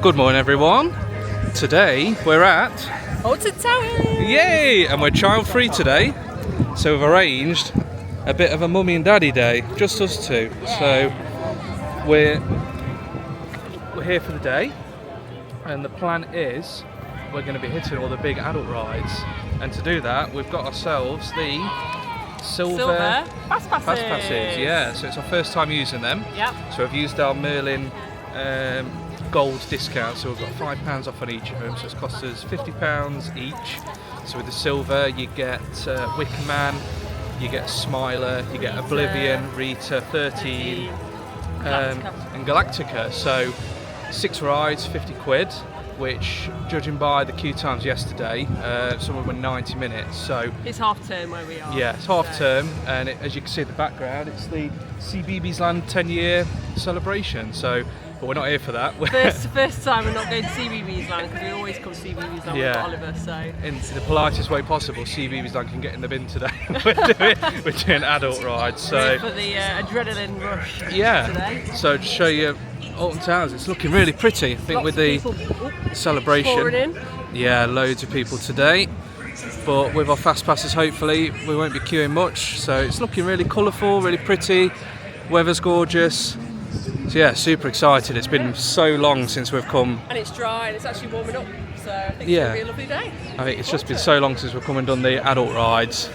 Good morning everyone. Today we're at Alton Towers! Yay! And we're child free today. So we've arranged a bit of a mummy and daddy day, just us two. Yeah. So we're here for the day, and the plan is we're going to be hitting all the big adult rides. And to do that, we've got ourselves the Silver Fast Passes. Yeah, so it's our first time using them. Yep. So I've used our Merlin gold discount, so we've got £5 off on each of them, so it's cost us £50 each. So with the silver you get Wickerman, you get Smiler, you get Oblivion, Rita, 13 and Galactica. So 6 rides, 50 quid, which judging by the queue times yesterday, somewhere were 90 minutes. So it's half term where we are. Yeah, it's half term, and as you can see in the background, it's the CBeebies Land 10-year celebration. So, but we're not here for that. First time we're not going to CBeebies Land, because we always come to CBeebies Land with Oliver. So in the politest way possible, CBeebies Land can get in the bin today. we're doing adult rides. So for the adrenaline rush. Yeah. Today. So to show you Alton Towers, it's looking really pretty. I think Lots with the celebration. Pouring in. Yeah, loads of people today. But with our fast passes, hopefully we won't be queuing much. So it's looking really colourful, really pretty. Weather's gorgeous. So yeah, super excited. It's been so long since we've come. And it's dry and it's actually warming up. So I think Yeah. it's going to be a lovely day. I think it's just been so long since we've come and done the adult rides.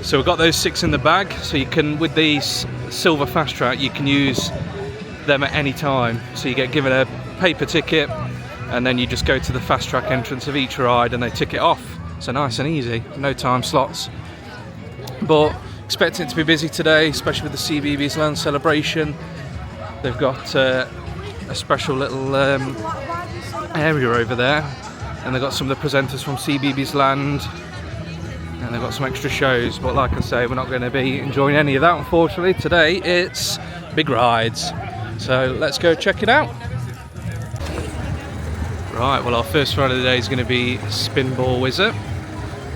So we've got those 6 in the bag. So you can, with these Silver Fastrack, you can use them at any time. So you get given a paper ticket, and then you just go to the Fastrack entrance of each ride and they tick it off. So nice and easy, no time slots. But expecting it to be busy today, especially with the CBeebies Land celebration. They've got a special little area over there, and they've got some of the presenters from CBeebies Land, and they've got some extra shows. But like I say, we're not going to be enjoying any of that, unfortunately. Today it's big rides. So let's go check it out. Right, well, our first ride of the day is going to be Spinball Wizard.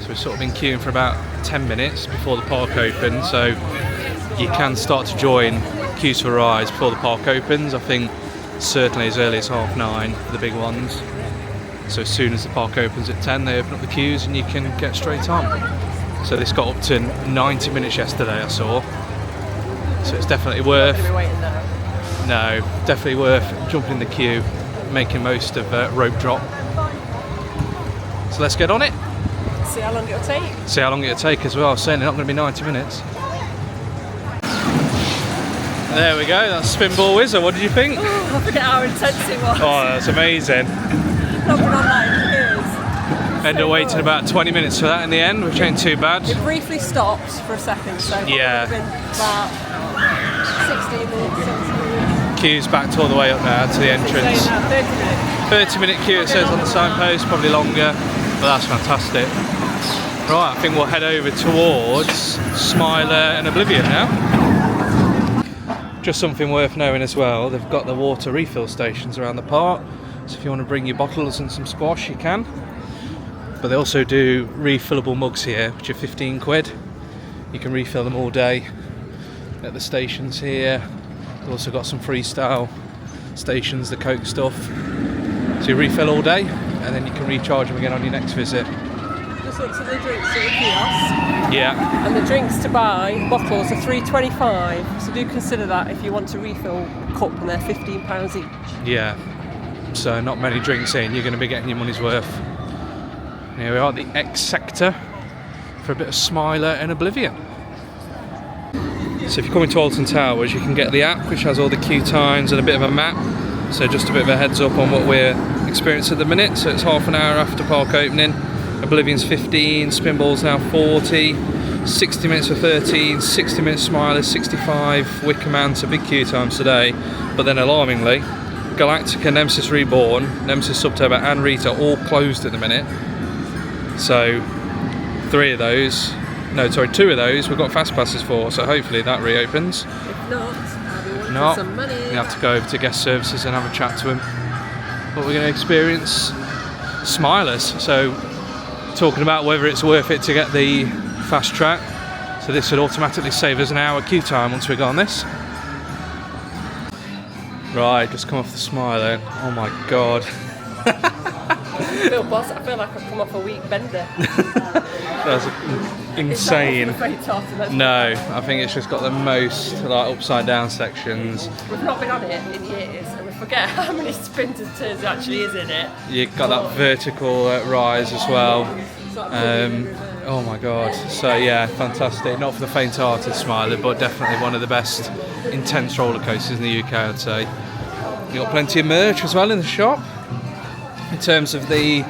So we've sort of been queuing for about 10 minutes before the park opens, so you can start to join queues for rides before the park opens. I think certainly as early as 9:30 for the big ones. So as soon as the park opens at 10, they open up the queues and you can get straight on. So this got up to 90 minutes yesterday, I saw. So it's definitely worth... No, definitely worth jumping in the queue, making most of rope drop. So let's get on it. See how long it'll take. See how long it'll take as well. I was saying they're not going to be 90 minutes. There we go, that's Spinball Wizard. What did you think? Ooh, I forget how intense it was. Oh, that's amazing. Not been on that in years. Ended up waiting about 20 minutes for that in the end, which ain't too bad. It briefly stopped for a second, so Yeah. it would have been about 16 minutes, 17 minutes. Queue's backed all the way up now to the entrance. 30-minute queue it says on the signpost, probably longer, but that's fantastic. Right, I think we'll head over towards Smiler and Oblivion now. Just something worth knowing as well, they've got the water refill stations around the park, so if you want to bring your bottles and some squash you can. But they also do refillable mugs here, which are 15 quid. You can refill them all day at the stations here. They've also got some freestyle stations, the Coke stuff. So you refill all day and then you can recharge them again on your next visit. Just looked at the drinks at the kiosk. Yeah. And the drinks to buy, bottles are £3.25. So do consider that if you want to refill a cup, and they're £15 each. Yeah. So not many drinks in, you're going to be getting your money's worth. Here we are at the X sector for a bit of Smiler and Oblivion. So if you're coming to Alton Towers, you can get the app, which has all the queue times and a bit of a map. So just a bit of a heads up on what we're experiencing at the minute. So it's half an hour after park opening. Oblivion's 15, Spinball's now 40, 60 minutes for 13, 60 minutes Smiler, 65, Wickerman, so big queue times today. But then alarmingly, Galactica, Nemesis Reborn, Nemesis Subturbo and Rita all closed at the minute. So 2 of those we've got fast passes for, so hopefully that reopens. If not, some money. We have to go over to guest services and have a chat to them. But we're going to experience Smilers. So talking about whether it's worth it to get the fast track. So this would automatically save us an hour queue time once we go on this. Right, just come off the Smiler. Oh my god. I feel like I've come off a week bender. That's insane. It's not faint-hearted, No, I think it's just got the most like upside down sections. We've not been on it in years, and we forget how many spins and turns there actually is in it. You've got that vertical rise as well. Oh my god. So yeah, fantastic. Not for the faint-hearted, Smiler, but definitely one of the best intense roller coasters in the UK, I'd say. You've got plenty of merch as well in the shop. In terms of the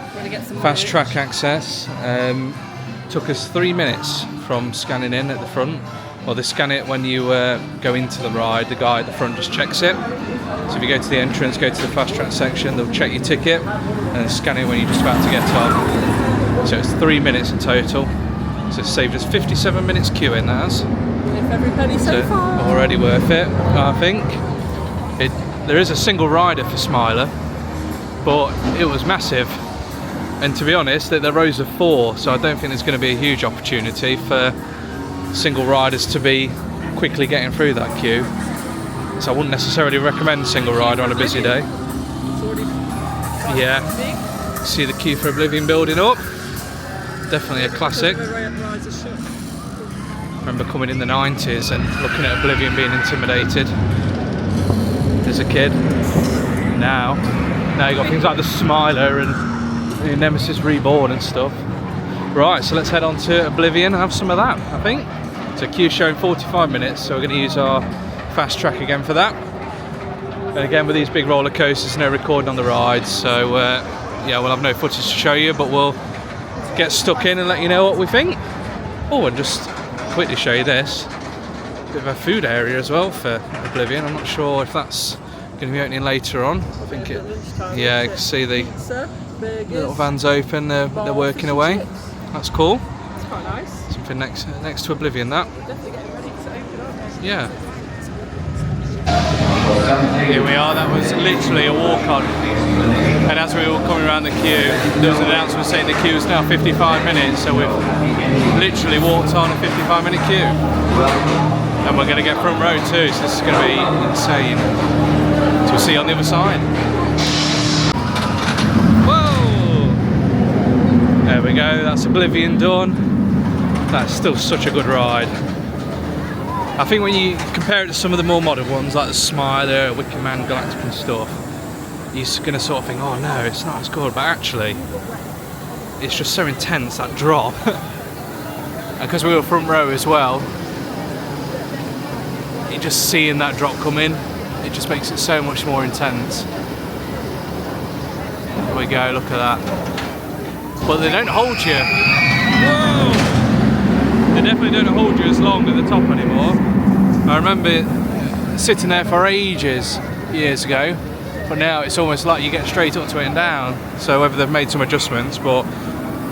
fast track access, took us 3 minutes from scanning in at the front. Well, they scan it when you go into the ride. The guy at the front just checks it. So if you go to the entrance, go to the fast track section, they'll check your ticket and scan it when you're just about to get on. So it's 3 minutes in total. So it's saved us 57 minutes queuing, that has. If every penny so far. Already worth it, I think. There is a single rider for Smiler, but it was massive. And to be honest, there are rows of 4, so I don't think there's going to be a huge opportunity for single riders to be quickly getting through that queue. So I wouldn't necessarily recommend single rider on a busy day. Yeah, see the queue for Oblivion building up. Definitely a classic. Remember coming in the 90s and looking at Oblivion being intimidated as a kid. Now you got things like the Smiler and Nemesis Reborn and stuff. Right, so let's head on to Oblivion and have some of that, I think. So queue showing 45 minutes, so we're going to use our fast track again for that. And again, with these big roller coasters, no recording on the rides, so yeah, we'll have no footage to show you, but we'll get stuck in and let you know what we think. Oh, and just quickly show you this. Bit of a food area as well for Oblivion. I'm not sure if that's going to be opening later on. I think it. Yeah, you can see the little vans open. They're working away. That's cool. It's quite nice. Something next to Oblivion. That. Definitely getting ready to open up. Yeah. Here we are. That was literally a walk on. And as we were coming around the queue, there was an announcement saying the queue is now 55 minutes. So we've literally walked on a 55-minute queue. And we're going to get front row too, so this is going to be insane. So we'll see you on the other side. Whoa! There we go, that's Oblivion done. That's still such a good ride. I think when you compare it to some of the more modern ones, like the Smiler, Wickerman, Galactica and stuff, you're going to sort of think, oh no, it's not as good, but actually, it's just so intense, that drop. And because we were front row as well, just seeing that drop come in, it just makes it so much more intense. There we go, look at that. But they don't hold you. Whoa! They definitely don't hold you as long at the top anymore. I remember sitting there for ages years ago, but now it's almost like you get straight up to it and down. So whether they've made some adjustments, but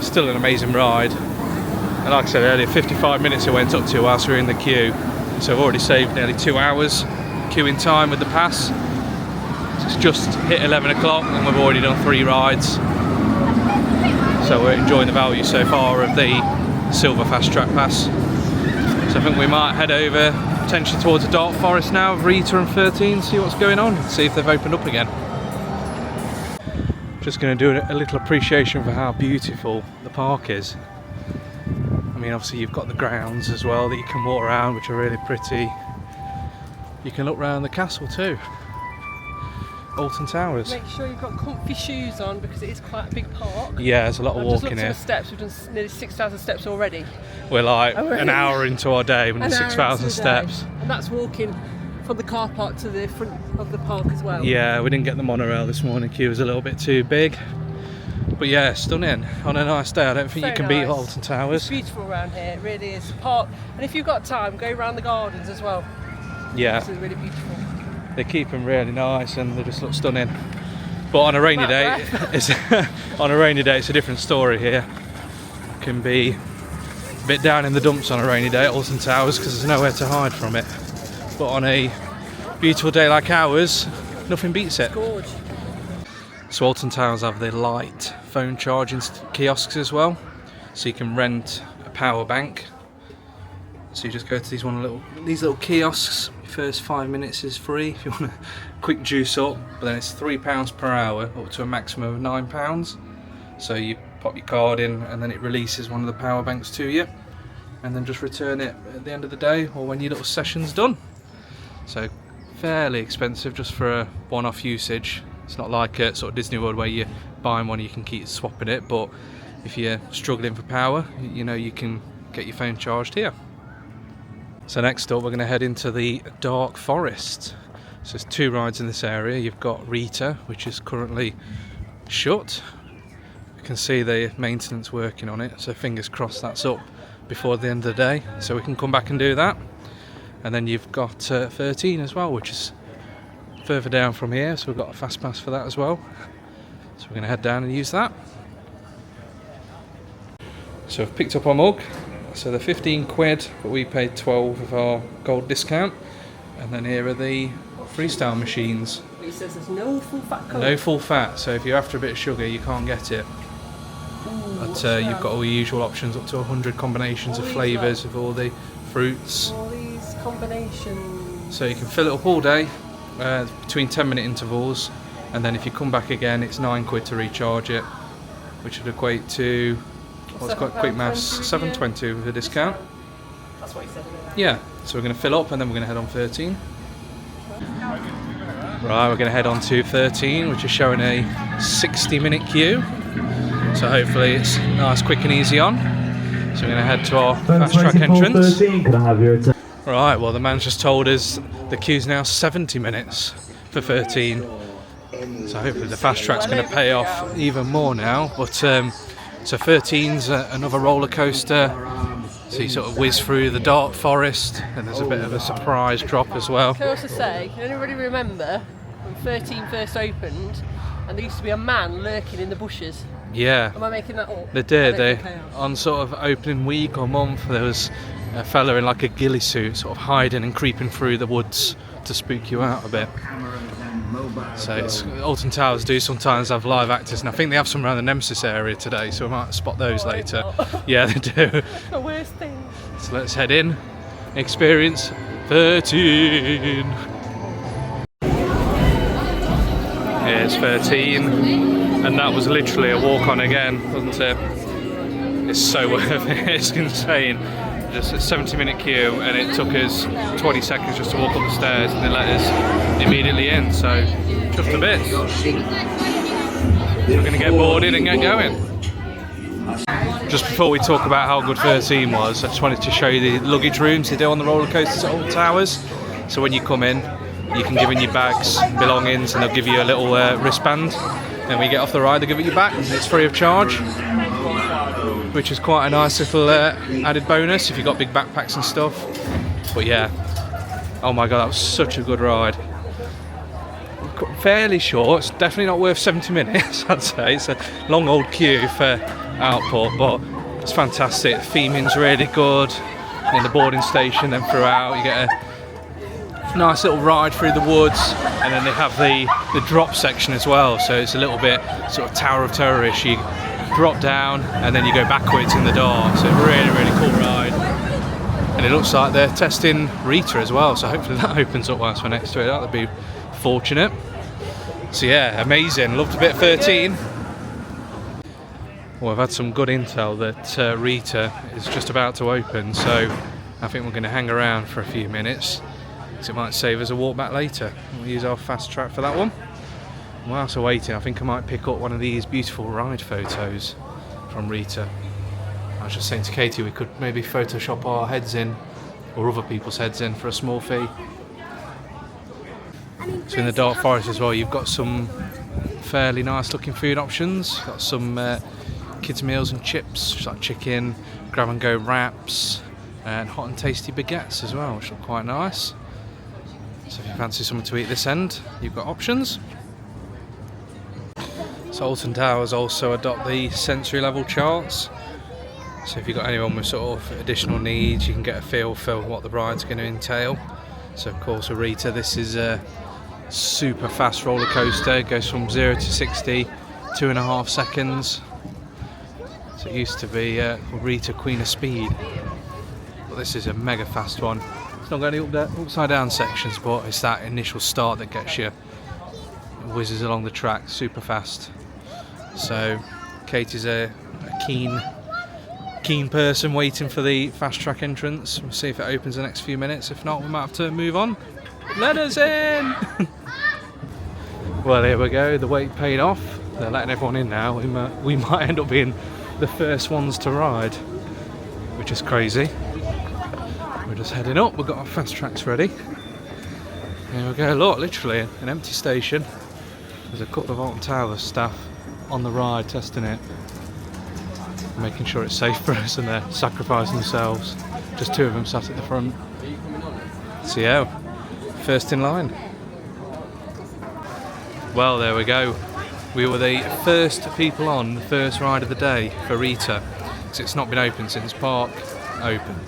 still an amazing ride. And like I said earlier, 55 minutes it went up to whilst we were in the queue. So I've already saved nearly 2 hours queuing time with the pass. So it's just hit 11 o'clock and we've already done 3 rides. So we're enjoying the value so far of the Silver Fast Track Pass. So I think we might head over potentially towards the Dark Forest now of Rita and 13, see what's going on, see if they've opened up again. Just going to do a little appreciation for how beautiful the park is. I mean, obviously you've got the grounds as well that you can walk around, which are really pretty. You can look around the castle too. Alton Towers. Make sure you've got comfy shoes on because it is quite a big park. Yeah, there's a lot of walking here. I've just looked at the steps, we've done nearly 6,000 steps already. We're like an hour into our day, we've done 6,000 steps. And that's walking from the car park to the front of the park as well. Yeah, we didn't get the monorail this morning, queue was a little bit too big. But yeah, stunning. On a nice day, I don't think you can beat Alton Towers. It's beautiful around here, it really is. Park, and if you've got time, go around the gardens as well. Yeah. This is really beautiful. They keep them really nice and they just look stunning. But on a rainy day, it's a different story here. It can be a bit down in the dumps on a rainy day at Alton Towers because there's nowhere to hide from it. But on a beautiful day like ours, nothing beats it. Gorge. So Alton Towers have the light phone charging kiosks as well, so you can rent a power bank. So you just go to these little kiosks, first 5 minutes is free if you want to quick juice up, but then it's £3 per hour up to a maximum of £9. So you pop your card in and then it releases one of the power banks to you, and then just return it at the end of the day or when your little session's done. So fairly expensive just for a one-off usage. It's not like a sort of Disney World where you're buying one you can keep swapping it, but if you're struggling for power, you know, you can get your phone charged here. So next up we're going to head into the Dark Forest. So there's 2 rides in this area. You've got Rita, which is currently shut. You can see the maintenance working on it, so fingers crossed that's up before the end of the day, so we can come back and do that. And then you've got 13 as well, which is further down from here, so we've got a fast pass for that as well. So we're going to head down and use that. So I've picked up our mug. So they're 15 quid, but we paid 12 of our gold discount. And then here are the freestyle machines. It says there's no full fat Coke. No full fat, so if you're after a bit of sugar you can't get it. But you've got all the usual options, up to 100 combinations of flavours of all the fruits. All these combinations. So you can fill it up all day, between 10-minute intervals, and then if you come back again it's 9 quid to recharge it, which would equate to, well, it's quite quick maths, £7.20 with a discount. That's what you said, isn't it? Yeah, so we're going to fill up and then we're going to head on 13. Right, we're going to head on to 13, which is showing a 60-minute queue. So hopefully it's nice, quick and easy on. So we're going to head to our fast track entrance. 13, can I have your attention? Right, well the man's just told us the queue's now 70 minutes for 13. So hopefully the fast track's going to pay off even more now. But so 13's another roller coaster. So you sort of whiz through the Dark Forest, and there's a bit of a surprise drop as well. Can I also say, can anybody remember when 13 first opened and there used to be a man lurking in the bushes? Yeah. Am I making that up? They did. On sort of opening week or month, there was a fella in like a ghillie suit sort of hiding and creeping through the woods to spook you out a bit. So it's, Alton Towers do sometimes have live actors, and I think they have some around the Nemesis area today, so we might spot those later. Yeah, they do. The worst thing. So let's head in, experience 13. Here's 13, and that was literally a walk on again, wasn't it? It's so worth it, it's insane. Just a 70-minute queue, and it took us 20 seconds just to walk up the stairs, and they let us immediately in, so just a bit. So we're going to get boarded and get going. Just before we talk about how good 13 was, I just wanted to show you the luggage rooms they do on the roller coasters at Alton Towers. So when you come in, you can give in your bags, belongings, and they'll give you a little wristband. Then when you get off the ride, they'll give it you back. It's free of charge, which is quite a nice little added bonus if you've got big backpacks and stuff. But yeah, oh my god, that was such a good ride. Fairly short, it's definitely not worth 70 minutes, I'd say. It's a long old queue for output, but it's fantastic. The theming's really good in the boarding station, then throughout you get a nice little ride through the woods, and then they have the drop section as well, so it's a little bit sort of Tower of Terror-ish. You drop down and then you go backwards in the dark, so really, really cool ride. And it looks like they're testing Rita as well, so hopefully that opens up whilst we're next to it. That would be fortunate. So yeah, amazing. Loved a bit of 13. Well, I've had some good intel that Rita is just about to open, so I think we're going to hang around for a few minutes, so it might save us a walk back later. We'll use our fast track for that one. Whilst we're waiting, I think I might pick up one of these beautiful ride photos from Rita. I was just saying to Katie we could maybe Photoshop our heads in, or other people's heads in, for a small fee. So in the Dark Forest as well, you've got some fairly nice looking food options. Got some kids meals and chips, just like chicken, grab and go wraps, and hot and tasty baguettes as well, which look quite nice. So if you fancy something to eat this end, you've got options. So Alton Towers also adopt the sensory level charts. So if you've got anyone with sort of additional needs, you can get a feel for what the ride's going to entail. So of course with Rita, this is a super fast roller coaster. It goes from 0 to 60, 2.5 seconds. So it used to be called Rita Queen of Speed, but this is a mega fast one. It's not got any upside down sections, but it's that initial start that gets you. It whizzes along the track super fast. So Katie's a keen person waiting for the fast track entrance. We'll see if it opens in the next few minutes. If not, we might have to move on. Let us in! Well, here we go. The wait paid off. They're letting everyone in now. We might end up being the first ones to ride, which is crazy. We're just heading up. We've got our fast tracks ready. Here we go. Look, literally an empty station. There's a couple of Alton Towers staff on the ride testing it, making sure it's safe for us, and they're sacrificing themselves. Just 2 of them sat at the front. So yeah, first in line. Well, there we go. We were the first people on the first ride of the day for Rita, because it's not been open since park opened.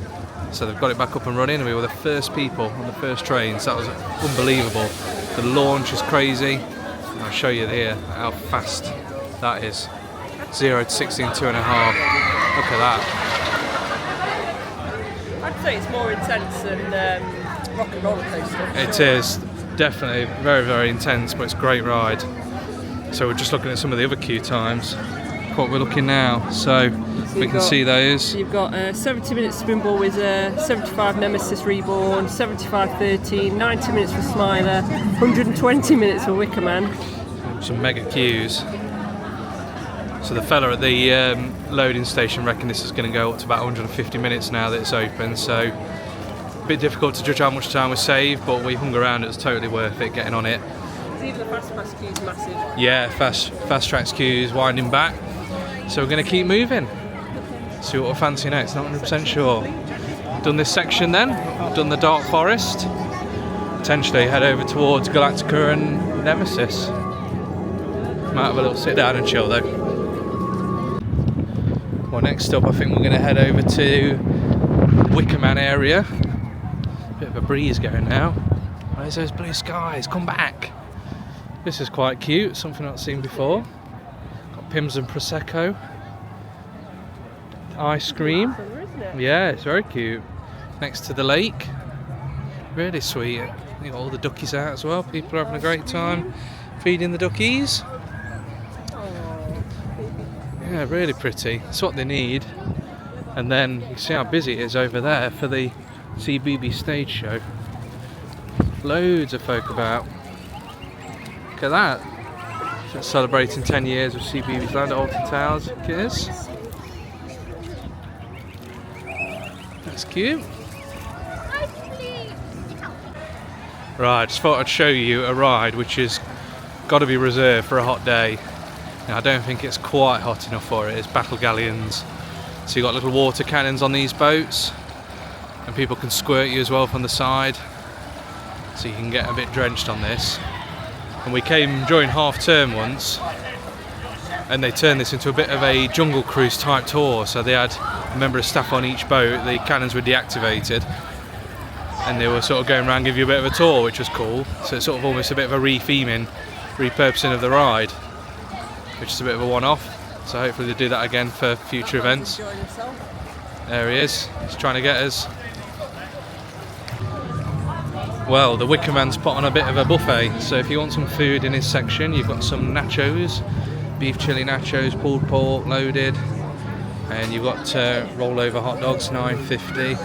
So they've got it back up and running, and we were the first people on the first trains. That was unbelievable. The launch is crazy. I'll show you here how fast that is. 0 to 60 in 2.5. Look at that. I'd say it's more intense than rock and roller coaster. It is definitely very, very intense, but it's a great ride. So we're just looking at some of the other queue times. What we're looking now, so we can see those. You've got 70 minutes Spinball Wizard, 75 Nemesis Reborn, 75-13, 90 minutes for Smiler, 120 minutes for Wickerman. Some mega queues. So the fella at the loading station reckon this is going to go up to about 150 minutes now that it's open. So a bit difficult to judge how much time we saved, but we hung around. It was totally worth it getting on it. Even the fast pass queue's massive. Yeah, fast tracks queues winding back. So we're going to keep moving. See what we're fancy next. Not 100% sure. Done this section then. Done the Dark Forest. Potentially head over towards Galactica and Nemesis. Might have a little sit down and chill though. Well, next up I think we're going to head over to Wickerman area. Bit of a breeze going now. Where's those blue skies? Come back. This is quite cute. Something I've not seen before. Pims and Prosecco. Ice cream. Yeah, it's very cute. Next to the lake. Really sweet. You got all the duckies out as well. People are having a great time feeding the duckies. Yeah, really pretty. It's what they need. And then you see how busy it is over there for the CBB stage show. Loads of folk about. Look at that. It's celebrating 10 years of CBB's land at Alton Towers. It is. That's cute. Right, just thought I'd show you a ride which has got to be reserved for a hot day. Now, I don't think it's quite hot enough for it. It's battle galleons. So you've got little water cannons on these boats, and people can squirt you as well from the side. So you can get a bit drenched on this. And we came during half term once, and they turned this into a bit of a jungle cruise type tour. So they had a member of staff on each boat. The cannons were deactivated, and they were sort of going around, give you a bit of a tour, which was cool. So it's sort of almost a bit of a re-theming, repurposing of the ride, which is a bit of a one-off. So hopefully they do that again for future events. There he is. He's trying to get us. Well, the Wickerman's put on a bit of a buffet, so if you want some food in his section, you've got some nachos, beef chili nachos, pulled pork, loaded, and you've got rollover hot dogs, $9.50.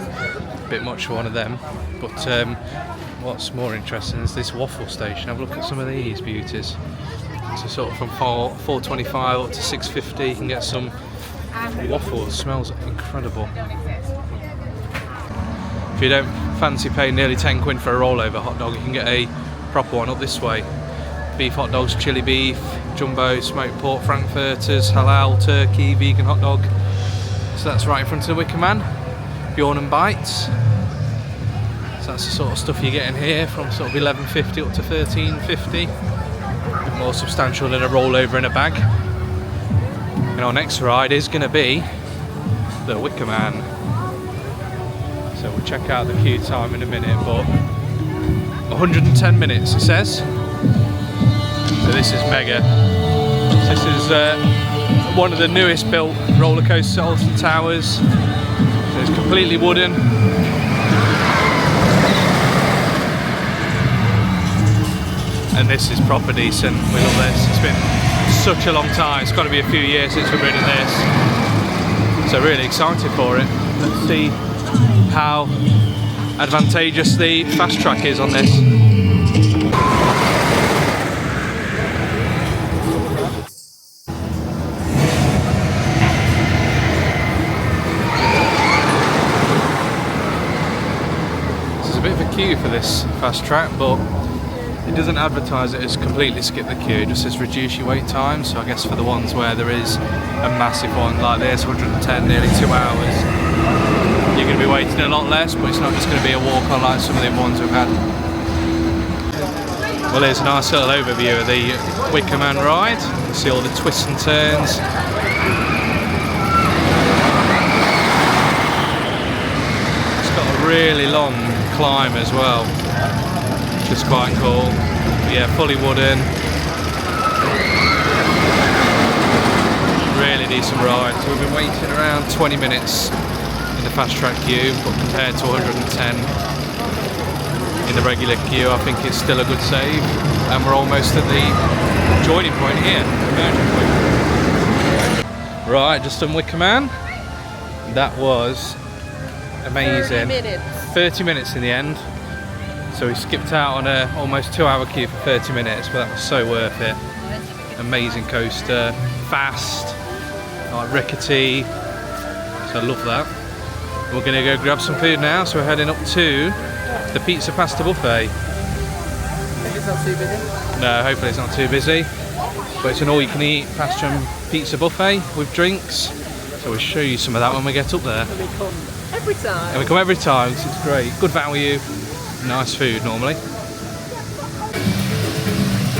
A bit much for one of them, but what's more interesting is this waffle station. Have a look at some of these beauties. So sort of from $4.25 up to $6.50, you can get some waffles. Smells incredible. If you don't fancy paying nearly 10 quid for a rollover hot dog, you can get a proper one up this way. Beef hot dogs, chili beef, jumbo, smoked pork, frankfurters, halal, turkey, vegan hot dog. So that's right in front of the Wickerman. Bjorn and Bites. So that's the sort of stuff you get in here, from sort of $11.50 up to $13.50. A bit more substantial than a rollover in a bag. And our next ride is going to be the Wickerman. So we'll check out the queue time in a minute, but 110 minutes it says. So this is mega. This is one of the newest built roller coasters at Alton Towers. So it's completely wooden. and this is proper decent. We love this. It's been such a long time. It's got to be a few years since we've been in this. So really excited for it. Let's see how advantageous the fast track is on this. There's a bit of a queue for this fast track, but it doesn't advertise it as completely skip the queue, it just says reduce your wait time. So I guess for the ones where there is a massive one like this, 110, nearly 2 hours, you're going to be waiting a lot less, but it's not just going to be a walk on like some of the ones we've had. Well, here's a nice little overview of the Wickerman ride. You see all the twists and turns. It's got a really long climb as well, which is quite cool. Yeah, fully wooden. Really decent ride. So we've been waiting around 20 minutes in the fast track queue, but compared to 110 in the regular queue, I think it's still a good save. And we're almost at the joining point here. Right, just done Wickerman. That was amazing. 30 minutes in the end. So we skipped out on a almost 2 hour queue for 30 minutes, but that was so worth it. Amazing coaster, fast, like rickety, so I love that. We're going to go grab some food now, so we're heading up to the pizza pasta buffet. Hope it's not too busy. No, hopefully it's not too busy, but it's an all you can eat pasta and pizza buffet with drinks, so we'll show you some of that when we get up there. And we come every time. And we come every time, because it's great, good value. Nice food normally.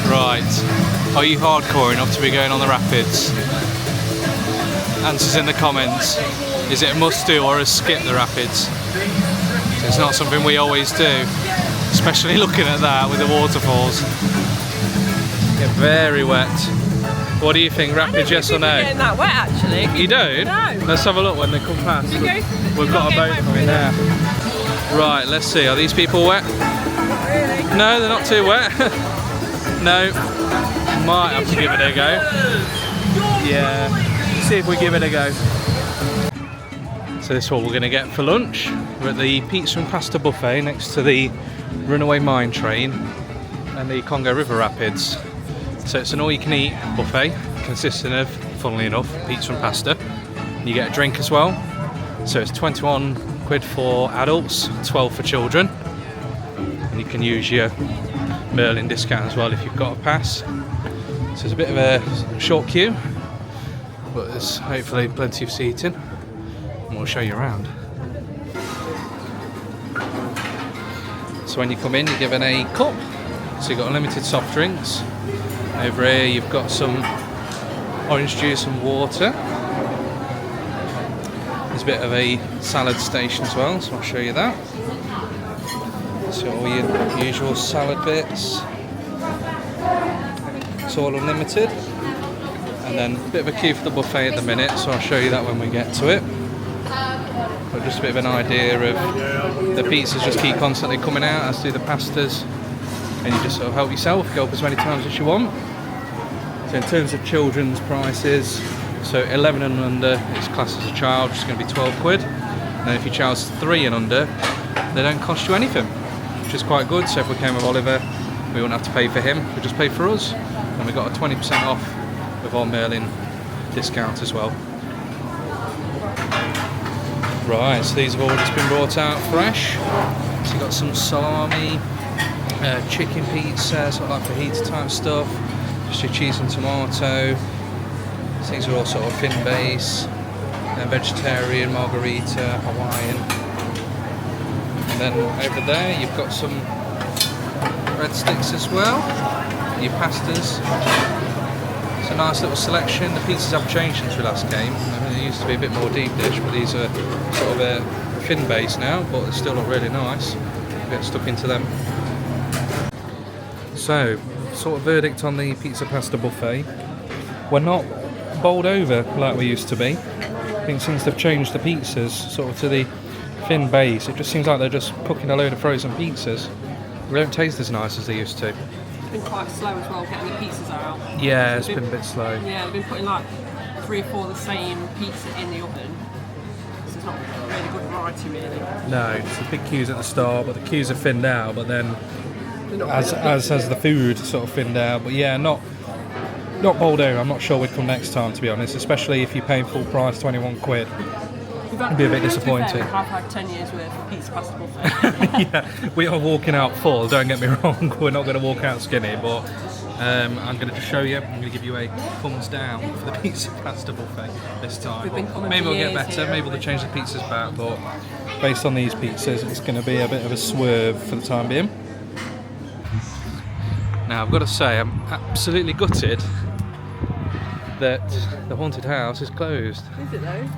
Right, are you hardcore enough to be going on the rapids? Answers in the comments. Is it a must do or a skip the rapids? So it's not something we always do, especially looking at that with the waterfalls. Get very wet. What do you think, rapids, yes or no? I don't think getting that wet actually. You don't? No. Let's have a look when they come past. We've got a boat coming there. Right, let's see, are these people wet? Not really. No, they're not too wet. No, might have to give it a go. Yeah, let's see if we give it a go. So this is what we're going to get for lunch. We're at the pizza and pasta buffet next to the runaway mine train and the Congo River Rapids. So it's an all-you-can-eat buffet consisting of, funnily enough, pizza and pasta. You get a drink as well. So it's 21 quid for adults, 12 for children, and you can use your Merlin discount as well if you've got a pass. So it's a bit of a short queue, but there's hopefully plenty of seating, and we'll show you around. So when you come in, you're given a cup, so you've got unlimited soft drinks. Over here you've got some orange juice and water. There's a bit of a salad station as well, so I'll show you that. So all your usual salad bits. It's all unlimited. And then a bit of a queue for the buffet at the minute, so I'll show you that when we get to it. But just a bit of an idea of the pizzas just keep constantly coming out, as do the pastas. And you just sort of help yourself, go up as many times as you want. So in terms of children's prices, so 11 and under is classed as a child, which is going to be 12 quid. And then if your child's 3 and under, they don't cost you anything, which is quite good. So if we came with Oliver, we wouldn't have to pay for him, we just pay for us. And we got a 20% off with our Merlin discount as well. Right, so these have all just been brought out fresh. So you've got some salami, chicken pizza, sort of like fajita type stuff, just your cheese and tomato. These are all sort of thin base, and vegetarian, margarita, Hawaiian. And then over there you've got some breadsticks as well, your pastas. It's a nice little selection. The pizzas have changed since we last came. I mean, it used to be a bit more deep dish, but these are sort of a thin base now, but they still look really nice. Get stuck into them. So, sort of verdict on the pizza pasta buffet. We're not bowled over like we used to be. I think since they've changed the pizzas sort of to the thin base, it just seems like they're just cooking a load of frozen pizzas. They don't taste as nice as they used to. been quite slow as well getting the pizzas out. Yeah, it's been a bit slow. Yeah, they've been putting like 3 or 4 of the same pizza in the oven. So it's not really good variety really. No, it's the big queues at the start, but the queues are thinned out, but then as has the food sort of thinned out. But yeah, not bowled over. I'm not sure we'd come next time, to be honest, especially if you're paying full price, 21 quid. It'd be a bit disappointing. I've had 10 years worth of pizza pasta buffet. Yeah, we are walking out full, don't get me wrong, we're not going to walk out skinny, but I'm going to just show you, I'm going to give you a thumbs down for the pizza pasta buffet this time. Maybe we'll get better, maybe we'll change the pizzas back, but based on these pizzas, it's going to be a bit of a swerve for the time being. Now, I've got to say, I'm absolutely gutted that the haunted house is closed. Is it though?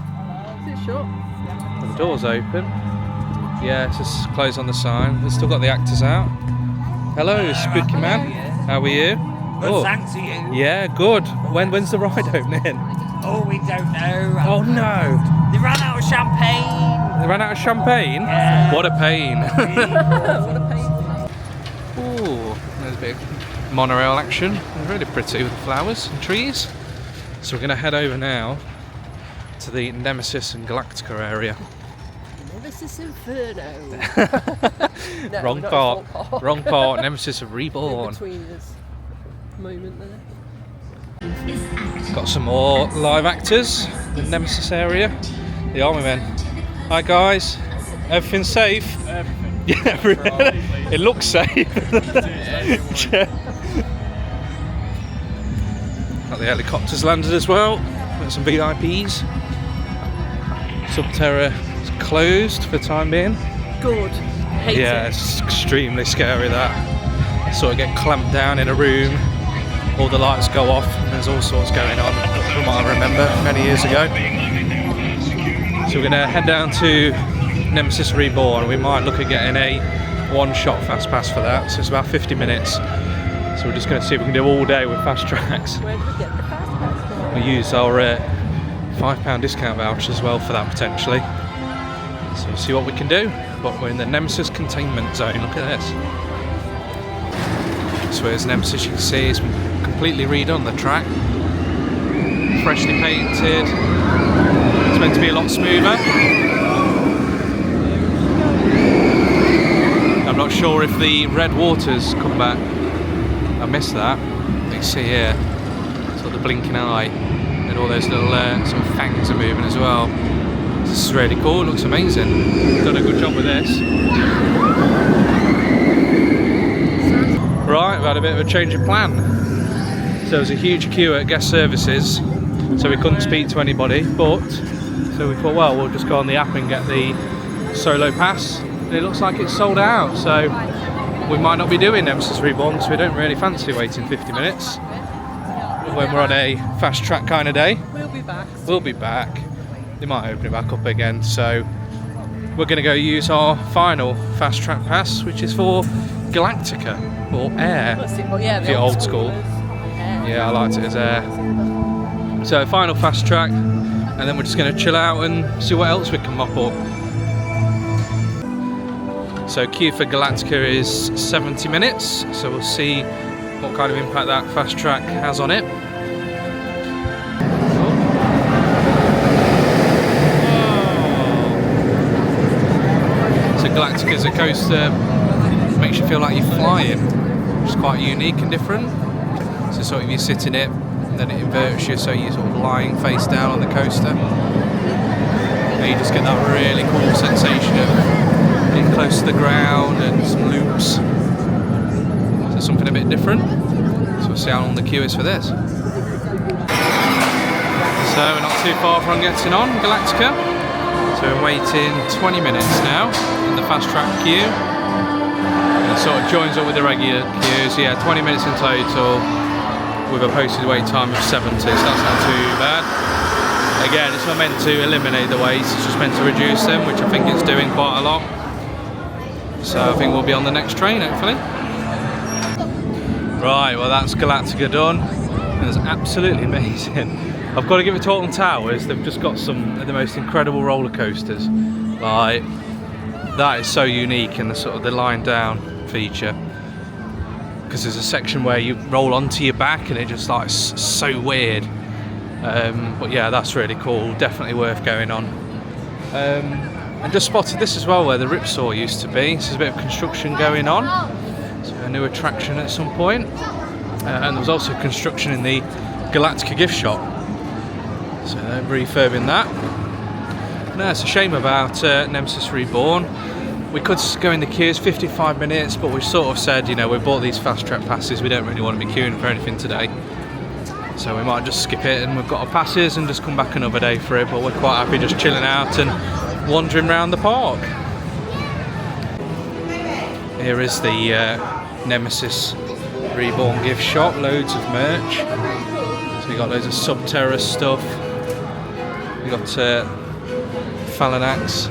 Is it shut? Well, the door's open. Yeah, it's just closed on the sign. We've still got the actors out. Hello, spooky man. How are you? Good, thanks to you. Yeah, good. When's the ride opening? Oh, we don't know. Oh no! They ran out of champagne. They ran out of champagne? Yeah. What a pain. What a pain. Ooh, there's a big monorail action. It's really pretty with the flowers and trees. So we're going to head over now to the Nemesis and Galactica area. Nemesis Inferno. No, Wrong not part. a fault. Wrong part. Nemesis have reborn. In between us. Moment there. Got some more live actors in the Nemesis area. The army men. Hi guys. Everything's safe? Everything. Yeah, it looks safe. Yeah. Got the helicopters landed as well. Got some VIPs. Subterra is closed for the time being. Good. Hate Yeah, it. it's extremely scary that. Sort of get clamped down in a room, all the lights go off, and there's all sorts going on from what I remember many years ago. So we're going to head down to Nemesis Reborn. We might look at getting a one-shot fast pass for that, so it's about 50 minutes. So we're just going to see if we can do all day with fast tracks. Where did we get the fast pass from? We use our £5 discount voucher as well for that potentially. So we'll see what we can do. But we're in the Nemesis containment zone. Look at this. So there's Nemesis, you can see it's been completely redone, the track. Freshly painted. It's meant to be a lot smoother. I'm not sure if the red water's come back. I missed that. You can see here, sort of the blinking eye, and all those little sort of fangs are moving as well. This is really cool, it looks amazing. Done a good job with this. Right, we've had a bit of a change of plan. So there was a huge queue at guest services, so we couldn't speak to anybody, but so we thought, well, we'll just go on the app and get the solo pass. And it looks like it's sold out, so we might not be doing Nemesis Reborn because we don't really fancy waiting 50 minutes when we're on a fast track kind of day. We'll be back. We'll be back. They might open it back up again, so we're going to go use our final fast track pass, which is for Galactica, or Air, The old school. Yeah, I liked it as Air. So final fast track, and then we're just going to chill out and see what else we can mop up. So queue for Galatica is 70 minutes, so we'll see what kind of impact that fast track has on it. So Galactica is a coaster, makes you feel like you're flying, which is quite unique and different. So sort of you sit in it, and then it inverts you, so you're sort of lying face down on the coaster. And you just get that really cool sensation of getting close to the ground and some loops. So something a bit different. So we'll see how long the queue is for this. So we're not too far from getting on Galactica. So we're waiting 20 minutes now in the fast track queue. And it sort of joins up with the regular queue. So yeah, 20 minutes in total with a posted wait time of 70. So that's not too bad. Again, it's not meant to eliminate the waits, it's just meant to reduce them, which I think it's doing quite a lot. So I think we'll be on the next train, hopefully. Right, well that's Galactica done. It's absolutely amazing. I've got to give it to Alton Towers. They've just got some of the most incredible roller coasters. Like, that is so unique in the sort of the line down feature. because there's a section where you roll onto your back and it just like so weird. But yeah, that's really cool, definitely worth going on. And just spotted this as well, where the Ripsaw used to be. So there's a bit of construction going on, so a new attraction at some point. And there was also construction in the Galactica gift shop, so they're refurbing that. No, it's a shame about Nemesis Reborn. We could go in the queues 55 minutes, but we sort of said, you know, we bought these fast track passes, we don't really want to be queuing for anything today, so we might just skip it, and we've got our passes and just come back another day for it. But we're quite happy just chilling out and wandering around the park. Here is the Nemesis Reborn gift shop, loads of merch. So we got loads of Subterra stuff. We got Phalanax.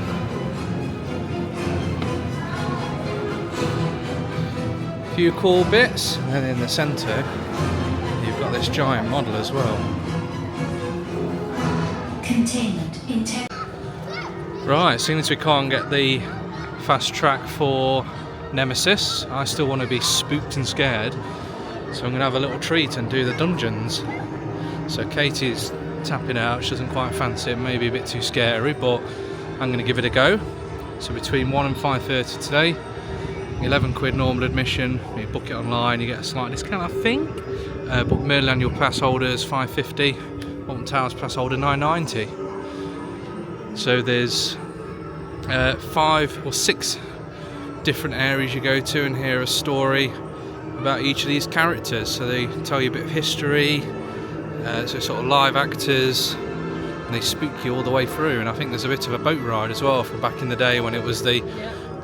Few cool bits, and then in the centre you've got this giant model as well. Right, seeing as we can't get the fast track for Nemesis, I still want to be spooked and scared, so I'm going to have a little treat and do the dungeons. So Katie's tapping out, she doesn't quite fancy it, maybe a bit too scary, but I'm going to give it a go. So between 1 and 5:30 today, £11 normal admission. You book it online, you get a slight discount, I think. But Merlin annual pass holders £5.50, Alton Towers pass holder £9.90. So there's 5 or 6 different areas you go to and hear a story about each of these characters. So they tell you a bit of history, so sort of live actors, and they spook you all the way through. And I think there's a bit of a boat ride as well from back in the day when it was the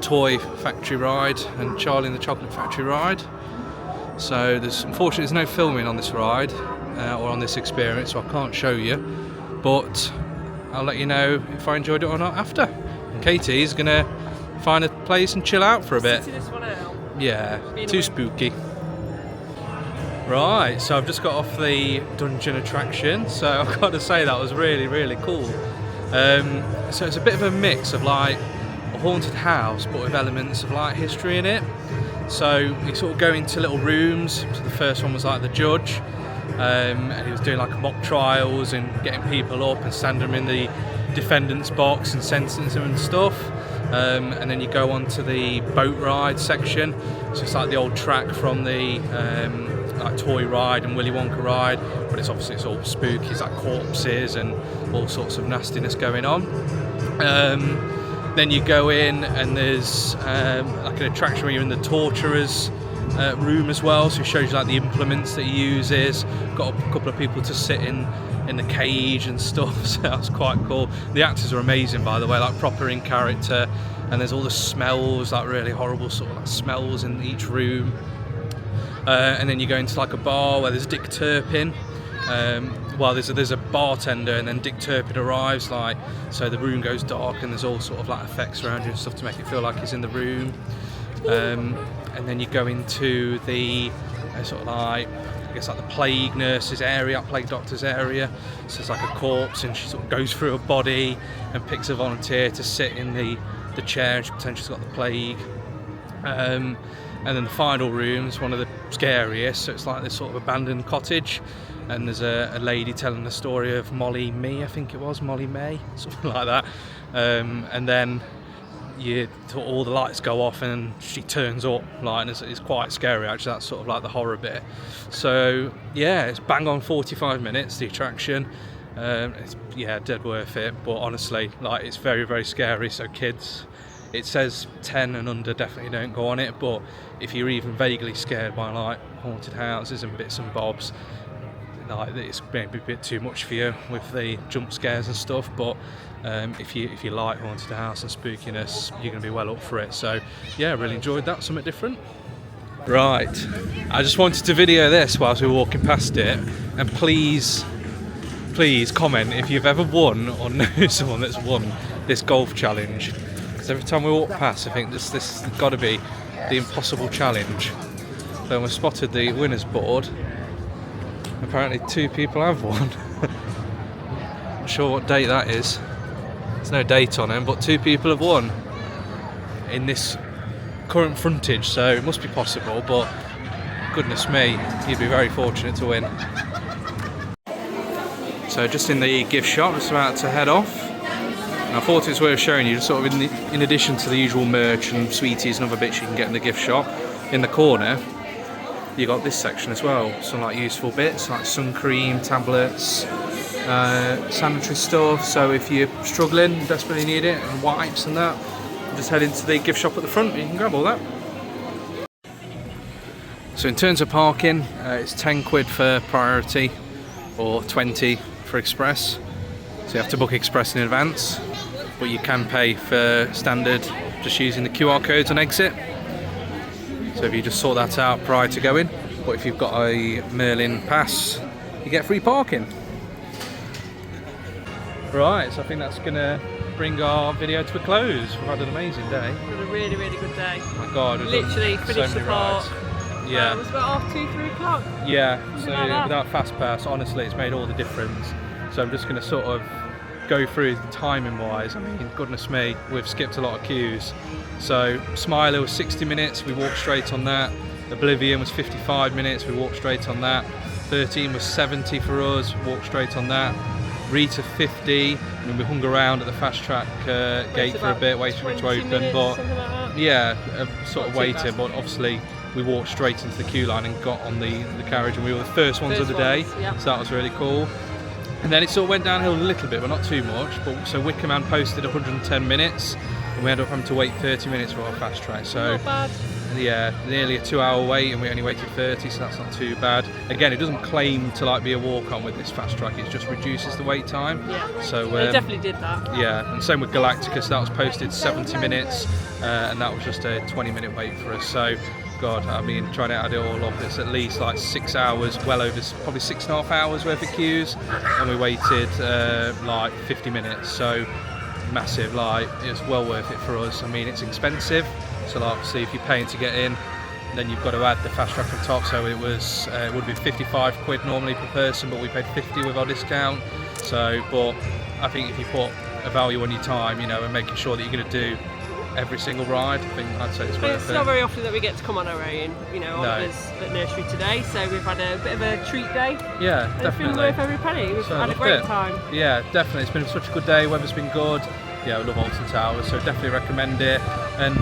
Toy Factory ride and Charlie and the Chocolate Factory ride. So unfortunately there's no filming on this ride or on this experience, so I can't show you, but I'll let you know if I enjoyed it or not after. And Katie's gonna find a place and chill out for a bit. This one out. Yeah, too spooky. Right, so I've just got off the dungeon attraction, so I've got to say that was really, really cool. So it's a bit of a mix of like a haunted house but with elements of like history in it. So you sort of go into little rooms. So the first one was like the judge, and he was doing like mock trials and getting people up and standing them in the defendant's box and sentencing them and stuff. And then you go on to the boat ride section, so it's like the old track from the like Toy ride and Willy Wonka ride, but it's obviously it's all spooky, it's like corpses and all sorts of nastiness going on. Then you go in and there's like an attraction where you're in the torturer's room as well, so it shows you like the implements that he uses. Got a couple of people to sit in the cage and stuff, so that's quite cool. The actors are amazing, by the way, like proper in character, and there's all the smells, like really horrible sort of like smells in each room. And then you go into like a bar where there's Dick Turpin. Well, there's a bartender, and then Dick Turpin arrives, like, so the room goes dark and there's all sort of like effects around you and stuff to make it feel like he's in the room. And then you go into the sort of like, I guess like the plague nurses area, plague doctors area. So it's like a corpse, and she sort of goes through a body and picks a volunteer to sit in the chair, and she potentially's got the plague. And then the final room is one of the scariest, so it's like this sort of abandoned cottage, and there's a lady telling the story of Molly May, something like that. And then all the lights go off and she turns up, like, and it's quite scary actually. That's sort of like the horror bit. So yeah, it's bang on 45 minutes, the attraction. It's dead worth it, but honestly, like, it's very, very scary, so kids, it says 10 and under definitely don't go on it, but if you're even vaguely scared by like haunted houses and bits and bobs, like, it's maybe a bit too much for you with the jump scares and stuff. But if you like haunted house and spookiness, you're going to be well up for it. So yeah, I really enjoyed that, something different. Right, I just wanted to video this whilst we were walking past it, and please comment if you've ever won or know someone that's won this golf challenge. Because every time we walk past, I think this has got to be the impossible challenge. So we spotted the winners board. Apparently 2 people have won. Not sure what date that is. There's no date on them, but 2 people have won in this current frontage, so it must be possible. But goodness me, you'd be very fortunate to win. So just in the gift shop, just about to head off. And I thought it was worth showing you, sort of in addition to the usual merch and sweeties and other bits you can get in the gift shop, in the corner you got this section as well. Some like useful bits like sun cream, tablets, sanitary stuff. So if you're struggling, desperately need it, and wipes and that, just head into the gift shop at the front and you can grab all that. So in terms of parking, it's 10 quid for priority or 20 for express. So you have to book express in advance, but you can pay for standard just using the QR codes on exit. So if you just sort that out prior to going, but if you've got a Merlin pass, you get free parking. Right, so I think that's going to bring our video to a close. We've had an amazing day. It was a really, really good day. Oh my God, literally finished the park. Yeah. It was about 2, 3 o'clock. Yeah, so like without fast pass, honestly, it's made all the difference. So I'm just going to sort of go through the timing wise. I mean, goodness me, we've skipped a lot of queues. So Smiler was 60 minutes, we walked straight on that. Oblivion was 55 minutes, we walked straight on that. 13 was 70 for us, walked straight on that. Rita 50, I mean, we hung around at the Fastrack gate for a bit, waiting for it to open. Minutes, but something like that. yeah, sort of waiting, but obviously we walked straight into the queue line and got on the carriage, and we were the first ones of the day, yeah. So that was really cool. And then it sort of went downhill a little bit, but not too much. But so Wickerman posted 110 minutes, and we ended up having to wait 30 minutes for our fast track. So not bad. yeah, nearly a 2-hour wait, and we only waited 30, so that's not too bad. Again, it doesn't claim to like be a walk-on with this fast track; it just reduces the wait time. Yeah. So It definitely did that. yeah, and same with Galactica. So that was posted 70 minutes, and that was just a 20-minute wait for us. So. God, I mean, trying to add it all up, it's at least like 6 hours, well over, probably 6.5 hours worth of queues, and we waited like 50 minutes, so massive, like, it's well worth it for us. I mean, it's expensive, so like, obviously if you're paying to get in, then you've got to add the fast track on top, so it would be 55 quid normally per person, but we paid 50 with our discount. So, but I think if you put a value on your time, you know, and making sure that you're going to do every single ride, I think I'd say it's worth it. It's not very often that we get to come on our own, you know, No. Oliver's at nursery today, so we've had a bit of a treat day. Yeah, And it's definitely. been worth every penny. We've So had a loved great it. time. Yeah, definitely. It's been such a good day. Weather's been good. Yeah, I love Alton Towers, so definitely recommend it. And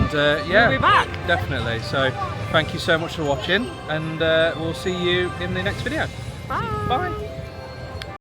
yeah, We'll be back. Definitely. So thank you so much for watching, and we'll see you in the next video. Bye. Bye.